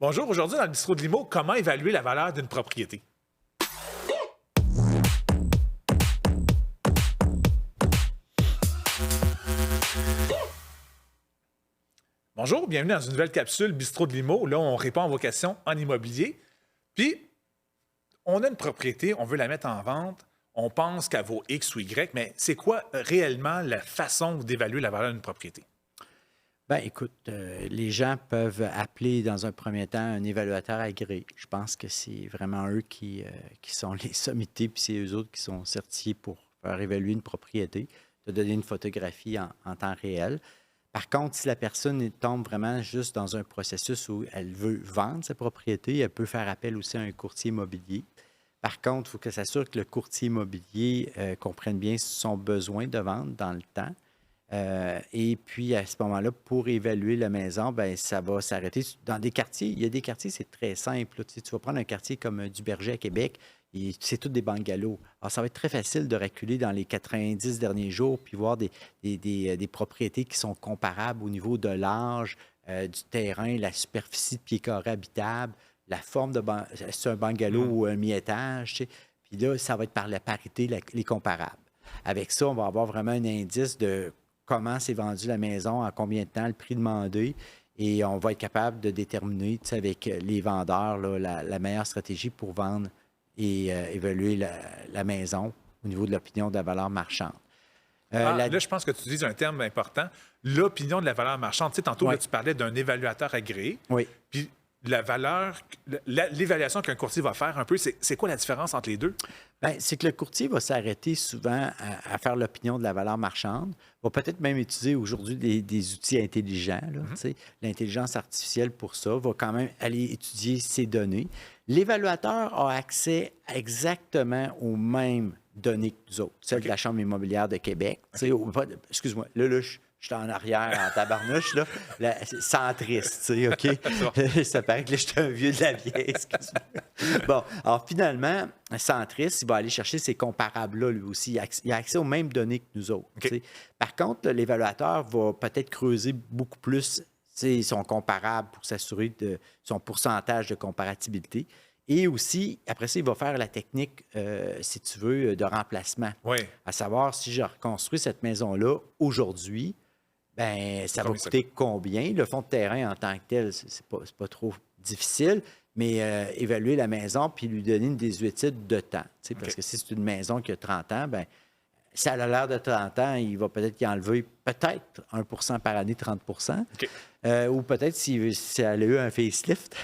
Bonjour, aujourd'hui dans le bistrot de Limo, comment évaluer la valeur d'une propriété? Bonjour, bienvenue dans une nouvelle capsule Bistrot de Limo. Là, on répond à vos questions en immobilier. Puis, on a une propriété, on veut la mettre en vente, on pense qu'elle vaut X ou Y, mais c'est quoi réellement la façon d'évaluer la valeur d'une propriété? Bien, écoute, les gens peuvent appeler dans un premier temps un évaluateur agréé. Je pense que c'est vraiment eux qui sont les sommités, puis c'est eux autres qui sont certifiés pour faire évaluer une propriété, te donner une photographie en temps réel. Par contre, si la personne tombe vraiment juste dans un processus où elle veut vendre sa propriété, elle peut faire appel aussi à un courtier immobilier. Par contre, il faut qu'elle s'assure que le courtier immobilier comprenne bien son besoin de vendre dans le temps. Et puis, à ce moment-là, pour évaluer la maison, bien, ça va s'arrêter dans des quartiers. Il y a des quartiers, c'est très simple. Là. Tu sais, tu vas prendre un quartier comme du Berger à Québec, et c'est tous des bungalows. Alors, ça va être très facile de reculer dans les 90 derniers jours puis voir des propriétés qui sont comparables au niveau de l'âge, du terrain, la superficie de pieds carrés habitable, la forme de c'est un bungalow ou un mi-étage. Tu sais. Puis là, ça va être par la parité, les comparables. Avec ça, on va avoir vraiment un indice de comment s'est vendue la maison, en combien de temps, le prix demandé. Et on va être capable de déterminer, tu sais, avec les vendeurs, là, la meilleure stratégie pour vendre et évaluer la maison au niveau de l'opinion de la valeur marchande. Là, je pense que tu utilises un terme important, l'opinion de la valeur marchande. Tu sais, tantôt, Oui. là, tu parlais d'un évaluateur agréé. Oui. Puis la valeur, l'évaluation qu'un courtier va faire un peu, c'est quoi la différence entre les deux? Bien, c'est que le courtier va s'arrêter souvent à faire l'opinion de la valeur marchande, va peut-être même utiliser aujourd'hui des outils intelligents, là, tu sais, l'intelligence artificielle pour ça, va quand même aller étudier ces données. L'évaluateur a accès exactement aux mêmes données que nous autres, celles de la Chambre immobilière de Québec. Tu sais, excuse-moi, là, je suis en arrière, en tabarnouche, là, centriste, tu sais, OK? Ça paraît que là, je suis un vieux de la vieille, excuse-moi. Bon, alors finalement, centriste, il va aller chercher ces comparables-là, lui aussi. Il a accès aux mêmes données que nous autres. OK. Tu sais. Par contre, là, l'évaluateur va peut-être creuser beaucoup plus son comparable pour s'assurer de son pourcentage de comparativité. Et aussi, après ça, il va faire la technique, si tu veux, de remplacement. Oui. À savoir, si je reconstruis cette maison-là aujourd'hui, bien, ça va coûter combien? Le fonds de terrain en tant que tel, c'est pas trop difficile, mais évaluer la maison puis lui donner une désuétude de temps. Parce que si c'est une maison qui a 30 ans, bien, si elle a l'air de 30 ans, il va peut-être y enlever peut-être 1 par année, 30 OK. ou peut-être si elle a eu un facelift,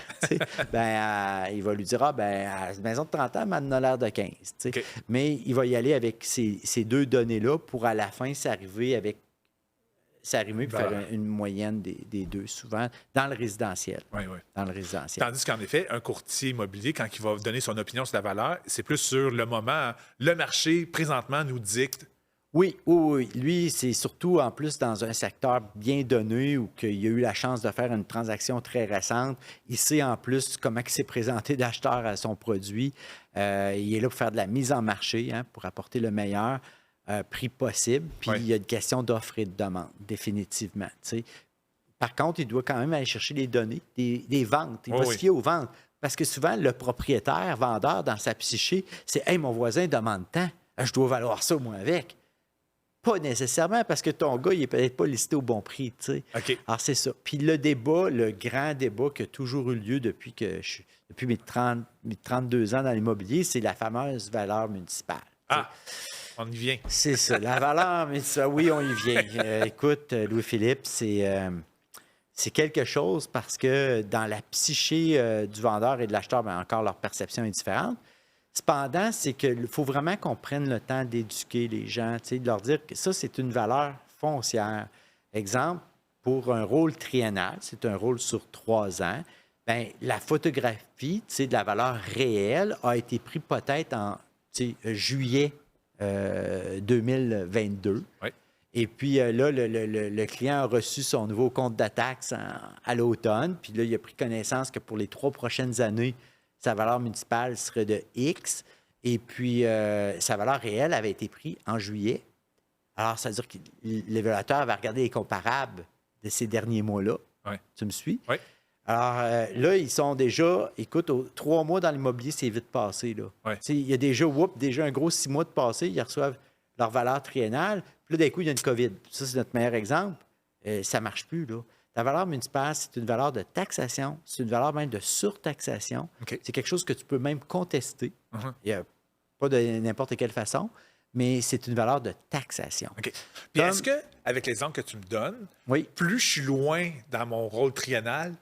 ben, il va lui dire, une maison de 30 ans, mais elle en a l'air de 15. OK. Mais il va y aller avec ces deux données-là pour à la fin s'arriver pour faire une moyenne des deux, souvent dans le résidentiel. Oui, oui. Dans le résidentiel. Tandis qu'en effet, un courtier immobilier, quand il va donner son opinion sur la valeur, c'est plus sur le moment. Le marché, présentement, nous dicte. Oui. Lui, c'est surtout en plus dans un secteur bien donné où il a eu la chance de faire une transaction très récente. Il sait en plus comment il s'est présenté d'acheteur à son produit. Il est là pour faire de la mise en marché, pour apporter le meilleur prix possible. Puis il y a une question d'offre et de demande, définitivement. T'sais. Par contre, il doit quand même aller chercher les données des ventes. Il va se fier aux ventes. Parce que souvent, le propriétaire, vendeur, dans sa psyché, c'est « Hey, mon voisin demande tant, je dois valoir ça, moi, avec. » Pas nécessairement, parce que ton gars, il n'est peut-être pas listé au bon prix. T'sais. OK. Alors, c'est ça. Puis le débat, le grand débat qui a toujours eu lieu depuis mes 32 ans dans l'immobilier, c'est la fameuse valeur municipale. T'sais. On y vient. C'est ça. La valeur municipale, oui, on y vient. Écoute, Louis-Philippe, c'est quelque chose parce que dans la psyché du vendeur et de l'acheteur, bien, encore leur perception est différente. Cependant, c'est qu'il faut vraiment qu'on prenne le temps d'éduquer les gens, de leur dire que ça, c'est une valeur foncière. Exemple, pour un rôle triennal, c'est un rôle sur 3 ans, bien, la photographie de la valeur réelle a été prise peut-être en juillet 2022. Oui. Et puis là, le client a reçu son nouveau compte de taxe à l'automne. Puis là, il a pris connaissance que pour les 3 prochaines années, sa valeur municipale serait de X. Et puis, sa valeur réelle avait été prise en juillet. Alors, ça veut dire que l'évaluateur va regarder les comparables de ces derniers mois-là. Oui. Tu me suis? Oui. Alors là, ils sont déjà, écoute, 3 mois dans l'immobilier, c'est vite passé. Là. Ouais. Il y a déjà un gros 6 mois de passé, ils reçoivent leur valeur triennale. Puis là, d'un coup, il y a une COVID. Ça, c'est notre meilleur exemple. Ça ne marche plus. Là. Ta valeur municipale, c'est une valeur de taxation, c'est une valeur même de surtaxation. OK. C'est quelque chose que tu peux même contester. Mhm. Il n'y a pas de n'importe quelle façon, mais c'est une valeur de taxation. OK. Puis est-ce que, avec l'exemple que tu me donnes, Oui. plus je suis loin dans mon rôle triennal,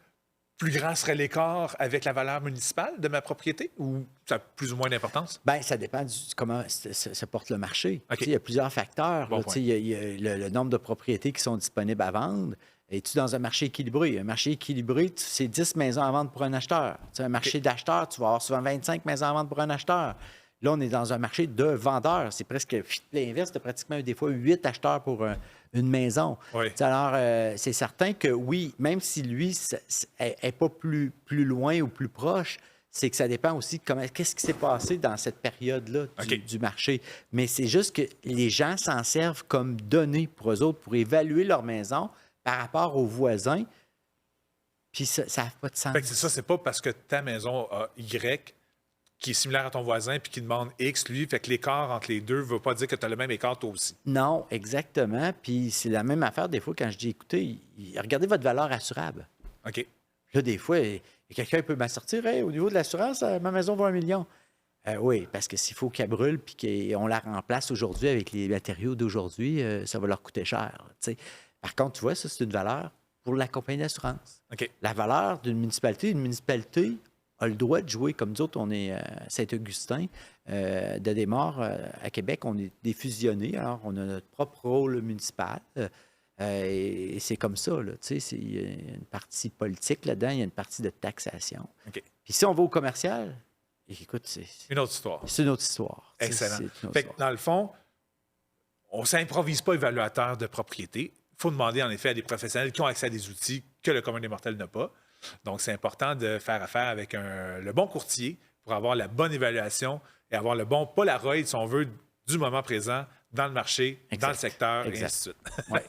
plus grand serait l'écart avec la valeur municipale de ma propriété ou ça a plus ou moins d'importance? Bien, ça dépend de comment se porte le marché. OK. Tu sais, il y a plusieurs facteurs. Bon Là. point. Tu sais, il y a le nombre de propriétés qui sont disponibles à vendre. Es-tu dans un marché équilibré? Un marché équilibré, c'est 10 maisons à vendre pour un acheteur. Tu sais, un marché d'acheteur, tu vas avoir souvent 25 maisons à vendre pour un acheteur. Là, on est dans un marché de vendeurs. C'est presque l'inverse. Tu as pratiquement des fois 8 acheteurs pour une maison. Oui. Tu sais, alors, c'est certain que oui, même si lui n'est pas plus loin ou plus proche, c'est que ça dépend aussi de qu'est-ce qui s'est passé dans cette période-là du marché. Mais c'est juste que les gens s'en servent comme données pour eux autres, pour évaluer leur maison par rapport aux voisins, puis ça n'a pas de sens. Fait que c'est ça, c'est pas parce que ta maison a Y qui est similaire à ton voisin puis qui demande X, lui, fait que l'écart entre les deux ne veut pas dire que tu as le même écart toi aussi. Non, exactement. Puis c'est la même affaire des fois quand je dis, écoutez, regardez votre valeur assurable. OK. Là, des fois, quelqu'un peut m'assortir, hey, au niveau de l'assurance, ma maison vaut 1 million. Oui, parce que s'il faut qu'elle brûle puis qu'on la remplace aujourd'hui avec les matériaux d'aujourd'hui, ça va leur coûter cher. T'sais. Par contre, tu vois, ça, c'est une valeur pour la compagnie d'assurance. OK. La valeur d'une municipalité a le droit de jouer, comme nous autres, on est à Saint-Augustin, de Desmaures, à Québec, on est des fusionnés, alors on a notre propre rôle municipal. Et c'est comme ça, là, tu sais, il y a une partie politique là-dedans, il y a une partie de taxation. OK. Puis si on va au commercial, écoute, Une autre histoire. c'est une autre histoire. Excellent. C'est une autre Fait que, histoire. dans le fond, on ne s'improvise pas évaluateur de propriété. Il faut demander, en effet, à des professionnels qui ont accès à des outils que le commun des mortels n'a pas. Donc, c'est important de faire affaire avec le bon courtier pour avoir la bonne évaluation et avoir le bon Polaroid, si on veut, du moment présent dans le marché, dans le secteur, et ainsi de suite. Ouais,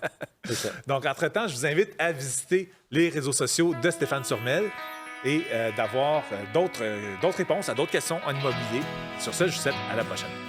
c'est ça. Donc, entre-temps, je vous invite à visiter les réseaux sociaux de Stéphane Surmel et d'avoir d'autres réponses à d'autres questions en immobilier. Sur ce, je vous souhaite à la prochaine.